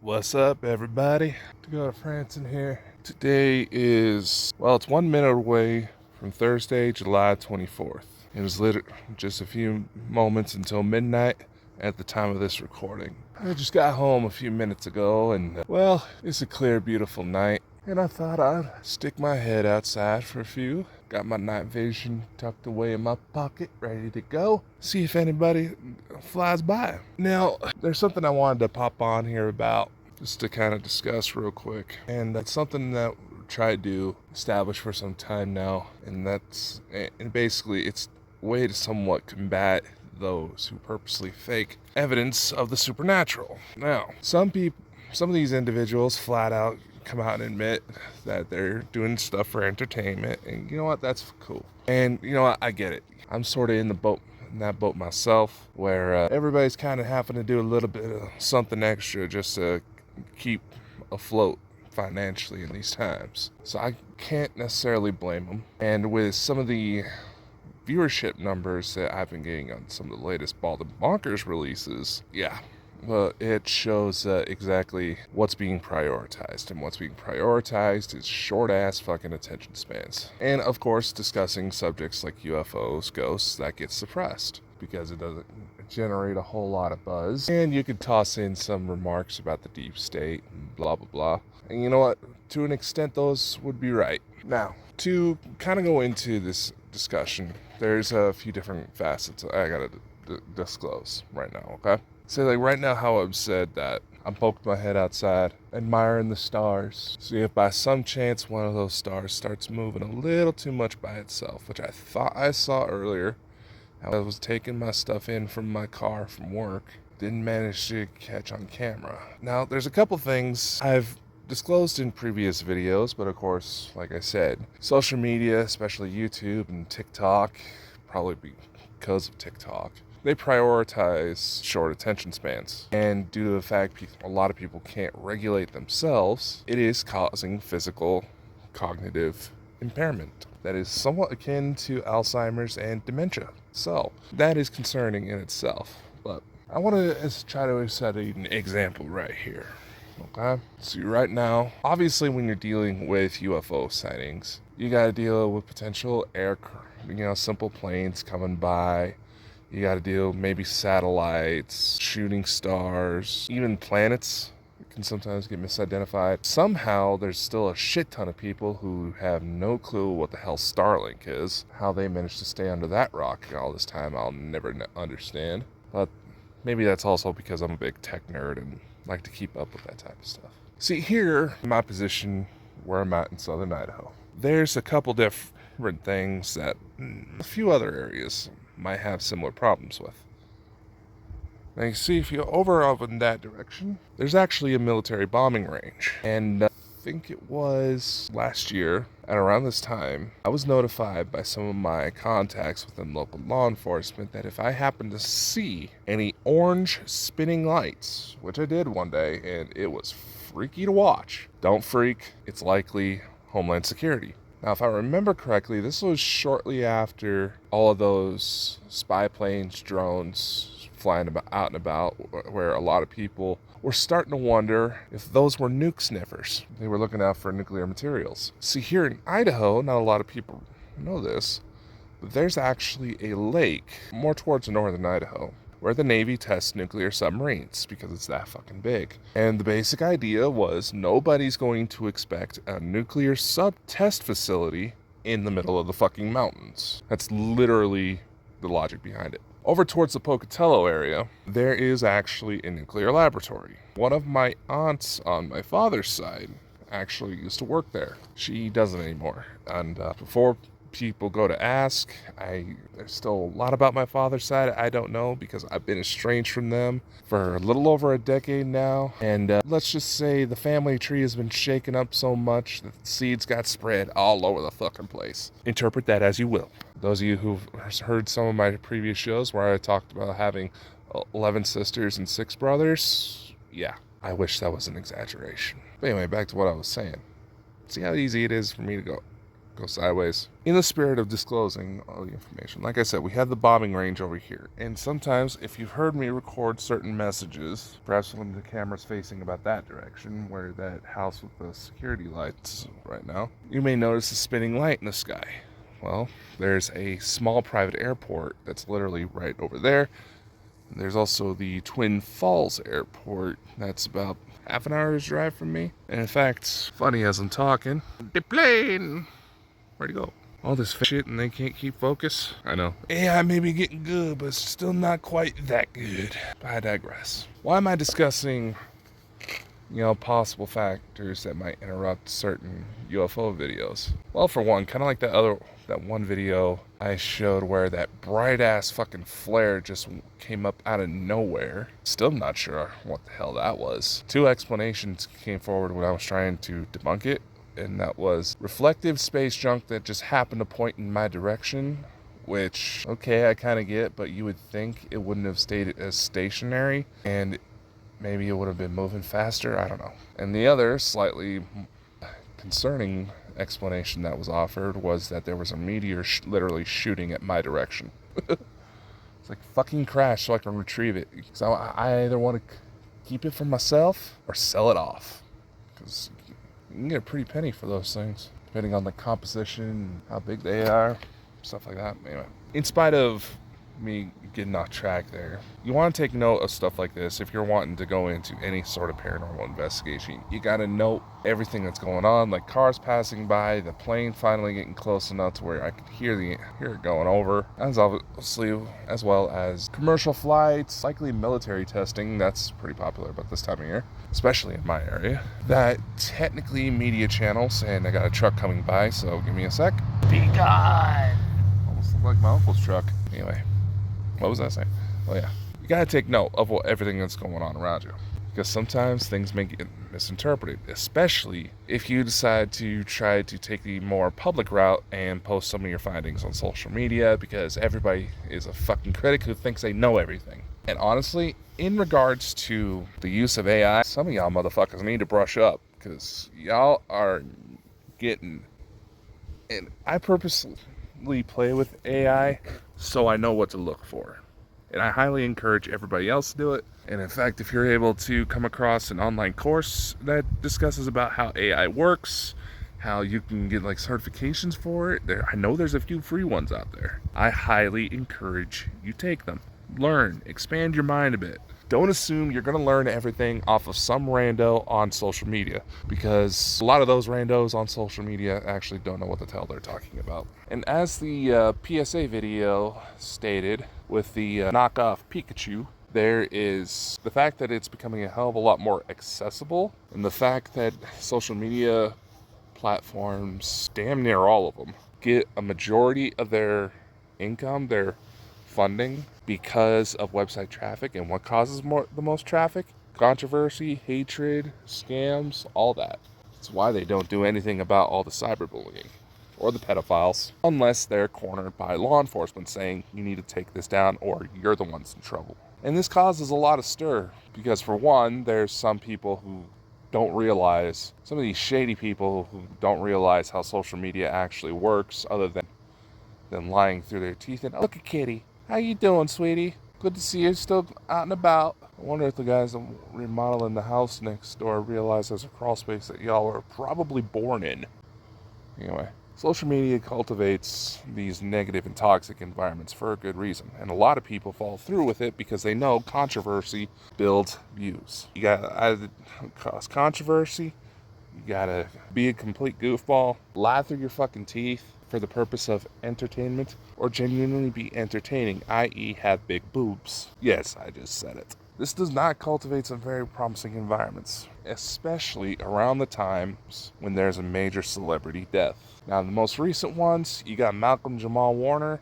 What's up, everybody? To go to France in here. Today is, it's 1 minute away from Thursday, July 24th. It was just a few moments until midnight at the time of this recording. I just got home a few minutes ago, and, it's a clear, beautiful night. And I thought I'd stick my head outside for a few. Got my night vision tucked away in my pocket, ready to go. See if anybody flies by. Now, there's something I wanted to pop on here about, just to kind of discuss real quick. And that's something that we've tried to establish for some time now. And basically it's a way to somewhat combat those who purposely fake evidence of the supernatural. Now, some of these individuals flat out come out and admit that they're doing stuff for entertainment, and you know what, that's cool. And you know what, I get it. I'm sort of in that boat myself, where everybody's kind of having to do a little bit of something extra just to keep afloat financially in these times. So I can't necessarily blame them. And with some of the viewership numbers that I've been getting on some of the latest Bald and Bonkers releases, well, it shows exactly what's being prioritized. And what's being prioritized is short-ass fucking attention spans. And, of course, discussing subjects like UFOs, ghosts, that gets suppressed because it doesn't generate a whole lot of buzz. And you could toss in some remarks about the deep state and blah, blah, blah. And you know what? To an extent, those would be right. Now, to kind of go into this discussion, there's a few different facets I gotta disclose right now, okay? So like right now how I've said that I'm poking my head outside, admiring the stars. See if by some chance one of those stars starts moving a little too much by itself, which I thought I saw earlier. I was taking my stuff in from my car from work. Didn't manage to catch on camera. Now, there's a couple things I've disclosed in previous videos, but of course, like I said, social media, especially YouTube and TikTok, probably because of TikTok, they prioritize short attention spans. And due to the fact a lot of people can't regulate themselves, it is causing physical cognitive impairment that is somewhat akin to Alzheimer's and dementia. So that is concerning in itself. But I want to try to set an example right here. Okay? So right now, obviously when you're dealing with UFO sightings, you got to deal with potential simple planes coming by. You got to deal maybe satellites, shooting stars, even planets can sometimes get misidentified. Somehow there's still a shit ton of people who have no clue what the hell Starlink is. How they managed to stay under that rock all this time, I'll never understand. But maybe that's also because I'm a big tech nerd and like to keep up with that type of stuff. See, here, in my position where I'm at in southern Idaho, there's a couple different things that a few other areas might have similar problems with. Now you see, if you over up in that direction, there's actually a military bombing range. And I think it was last year, at around this time, I was notified by some of my contacts within local law enforcement that if I happened to see any orange spinning lights, which I did one day, and it was freaky to watch. Don't freak, it's likely Homeland Security. Now, if I remember correctly, this was shortly after all of those spy planes, drones flying out and about, where a lot of people were starting to wonder if those were nuke sniffers. They were looking out for nuclear materials. See, here in Idaho, not a lot of people know this, but there's actually a lake more towards northern Idaho where the Navy tests nuclear submarines because it's that fucking big. And the basic idea was nobody's going to expect a nuclear sub-test facility in the middle of the fucking mountains. That's literally the logic behind it. Over towards the Pocatello area, there is actually a nuclear laboratory. One of my aunts on my father's side actually used to work there. She doesn't anymore. And before people go to ask, there's still a lot about my father's side I don't know because I've been estranged from them for a little over a decade now. And let's just say the family tree has been shaken up so much that seeds got spread all over the fucking place. Interpret that as you will. Those of you who've heard some of my previous shows where I talked about having 11 sisters and 6 brothers, yeah, I wish that was an exaggeration. But anyway, back to what I was saying. See how easy it is for me to go, go sideways. In the spirit of disclosing all the information, like I said, we have the bombing range over here. And sometimes, if you've heard me record certain messages, perhaps when the camera's facing about that direction, where that house with the security lights right now, you may notice a spinning light in the sky. Well, there's a small private airport that's literally right over there. There's also the Twin Falls Airport that's about half an hour's drive from me. And in fact, funny as I'm talking, the plane, where'd it go? All this shit and they can't keep focus. I know. AI may be getting good, but it's still not quite that good. But I digress. Why am I discussing, possible factors that might interrupt certain UFO videos? Well, for one, kind of like that one video I showed where that bright ass fucking flare just came up out of nowhere. Still not sure what the hell that was. Two explanations came forward when I was trying to debunk it, and that was reflective space junk that just happened to point in my direction, which, okay, I kind of get, but you would think it wouldn't have stayed as stationary, and maybe it would have been moving faster. I don't know. And the other slightly concerning explanation that was offered was that there was a meteor literally shooting at my direction. It's like, fucking crash so I can retrieve it. Because I either want to keep it for myself or sell it off. Because you can get a pretty penny for those things, depending on the composition, how big they are, stuff like that. Anyway, in spite of me getting off track there, you want to take note of stuff like this. If you're wanting to go into any sort of paranormal investigation, you got to note everything that's going on, like cars passing by, the plane finally getting close enough to where I could hear it going over, as obviously, as well as commercial flights, likely military testing. That's pretty popular about this time of year, especially in my area. That technically media channels, and I got a truck coming by, so give me a sec. Be gone. Almost looked like my uncle's truck. Anyway, what was I saying? Oh yeah, you gotta take note of everything that's going on around you, because sometimes things may get misinterpreted, especially if you decide to try to take the more public route and post some of your findings on social media, because everybody is a fucking critic who thinks they know everything. And honestly, in regards to the use of AI, some of y'all motherfuckers need to brush up, because y'all are getting, and I purposely play with AI so I know what to look for. And I highly encourage everybody else to do it. And in fact, if you're able to come across an online course that discusses about how AI works, how you can get like certifications for it, I know there's a few free ones out there. I highly encourage you take them. Learn, expand your mind a bit. Don't assume you're going to learn everything off of some rando on social media, because a lot of those randos on social media actually don't know what the hell they're talking about. And as the PSA video stated with the knockoff Pikachu, there is the fact that it's becoming a hell of a lot more accessible, and the fact that social media platforms, damn near all of them, get a majority of their income, their funding, because of website traffic. And what causes the most traffic? Controversy, hatred, scams, all that. That's why they don't do anything about all the cyberbullying or the pedophiles, unless they're cornered by law enforcement saying you need to take this down or you're the ones in trouble. And this causes a lot of stir, because for one, there's some people who don't realize, some of these shady people who don't realize how social media actually works, other than lying through their teeth. And, oh, look at Kitty. How you doing, sweetie? Good to see you still out and about. I wonder if the guys remodeling the house next door realize there's a crawl space that y'all were probably born in. Anyway, social media cultivates these negative and toxic environments for a good reason. And a lot of people fall through with it because they know controversy builds views. You gotta either cause controversy, you gotta be a complete goofball, lie through your fucking teeth for the purpose of entertainment, or genuinely be entertaining, i.e. have big boobs. Yes, I just said it. This does not cultivate some very promising environments, especially around the times when there's a major celebrity death. Now, the most recent ones, you got Malcolm Jamal Warner,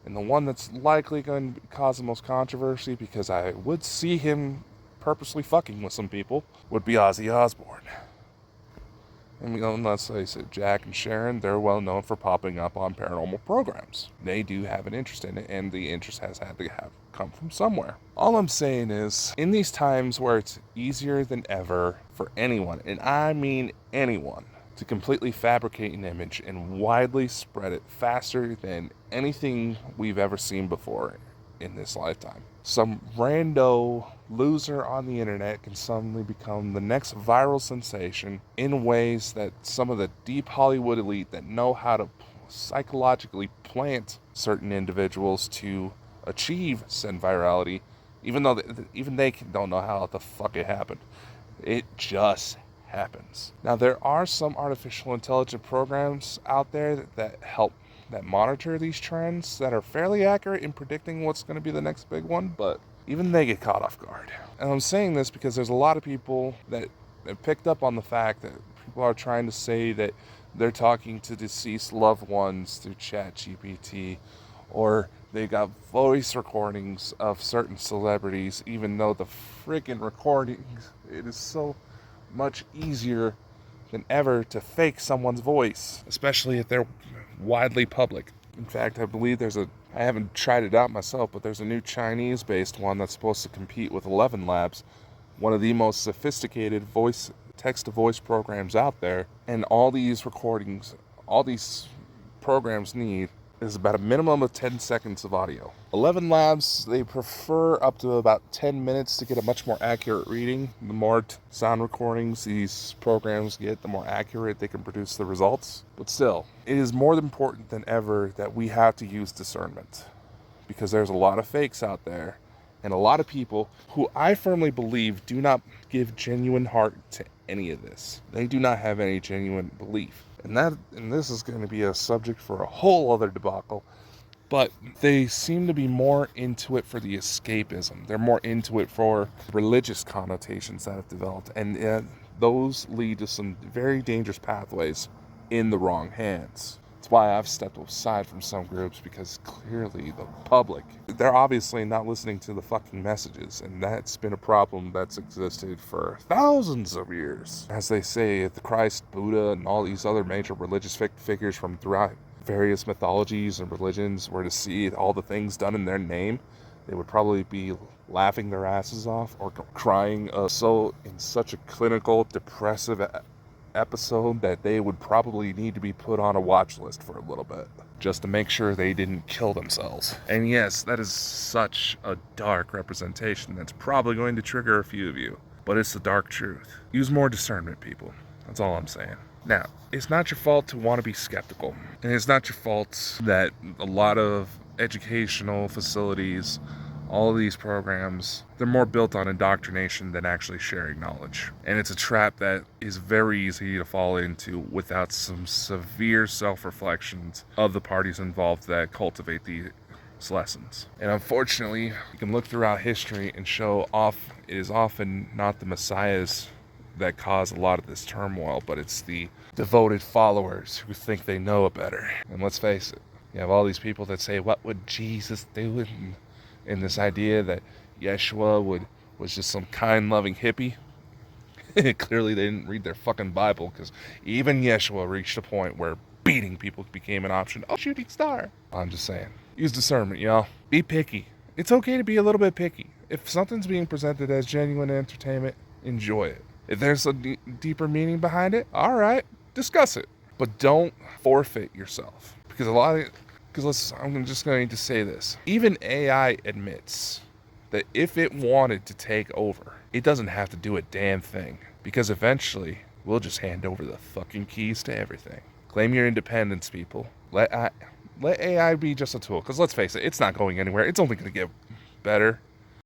and the one that's likely going to cause the most controversy, because I would see him purposely fucking with some people, would be Ozzy Osbourne. And let's face it, Jack and Sharon, they're well known for popping up on paranormal programs. They do have an interest in it, and the interest has had to come from somewhere. All I'm saying is, in these times where it's easier than ever for anyone, and I mean anyone, to completely fabricate an image and widely spread it faster than anything we've ever seen before in this lifetime. Some rando loser on the internet can suddenly become the next viral sensation in ways that some of the deep Hollywood elite that know how to psychologically plant certain individuals to achieve said virality, even though even they don't know how the fuck it happened. It just happens. Now, there are some artificial intelligence programs out there that monitor these trends that are fairly accurate in predicting what's going to be the next big one, but even they get caught off guard. And I'm saying this because there's a lot of people that have picked up on the fact that people are trying to say that they're talking to deceased loved ones through ChatGPT, or they got voice recordings of certain celebrities, even though the freaking recordings, it is so much easier than ever to fake someone's voice, especially if they're widely public. In fact, I believe I haven't tried it out myself, but there's a new Chinese-based one that's supposed to compete with 11 Labs, one of the most sophisticated text-to-voice programs out there. And all these programs need is about a minimum of 10 seconds of audio. 11 Labs, they prefer up to about 10 minutes to get a much more accurate reading. The more sound recordings these programs get, the more accurate they can produce the results. But still, it is more important than ever that we have to use discernment, because there's a lot of fakes out there and a lot of people who I firmly believe do not give genuine heart to any of this. They do not have any genuine belief. And this is going to be a subject for a whole other debacle, but they seem to be more into it for the escapism. They're more into it for religious connotations that have developed, and those lead to some very dangerous pathways in the wrong hands. That's why I've stepped aside from some groups, because clearly the public, they're obviously not listening to the fucking messages, and that's been a problem that's existed for thousands of years. As they say, if the Christ, Buddha, and all these other major religious figures from throughout various mythologies and religions were to see all the things done in their name, they would probably be laughing their asses off or crying in such a clinical, depressive episode that they would probably need to be put on a watch list for a little bit just to make sure they didn't kill themselves. And yes, that is such a dark representation that's probably going to trigger a few of you, but it's the dark truth. Use more discernment, people. That's all I'm saying. Now, it's not your fault to want to be skeptical, and it's not your fault that a lot of educational facilities, all of these programs, they're more built on indoctrination than actually sharing knowledge. And it's a trap that is very easy to fall into without some severe self-reflections of the parties involved that cultivate these lessons. And unfortunately, you can look throughout history and it is often not the messiahs that cause a lot of this turmoil, but it's the devoted followers who think they know it better. And let's face it, you have all these people that say, what would Jesus do? In this idea that Yeshua was just some kind, loving hippie. Clearly they didn't read their fucking Bible, because even Yeshua reached a point where beating people became an option. Oh, shooting star. I'm just saying. Use discernment, y'all. Be picky. It's okay to be a little bit picky. If something's being presented as genuine entertainment, enjoy it. If there's a deeper meaning behind it, all right, discuss it. But don't forfeit yourself. Because I'm just going to say this. Even AI admits that if it wanted to take over, it doesn't have to do a damn thing. Because eventually, we'll just hand over the fucking keys to everything. Claim your independence, people. Let AI be just a tool. Because let's face it, it's not going anywhere. It's only going to get better.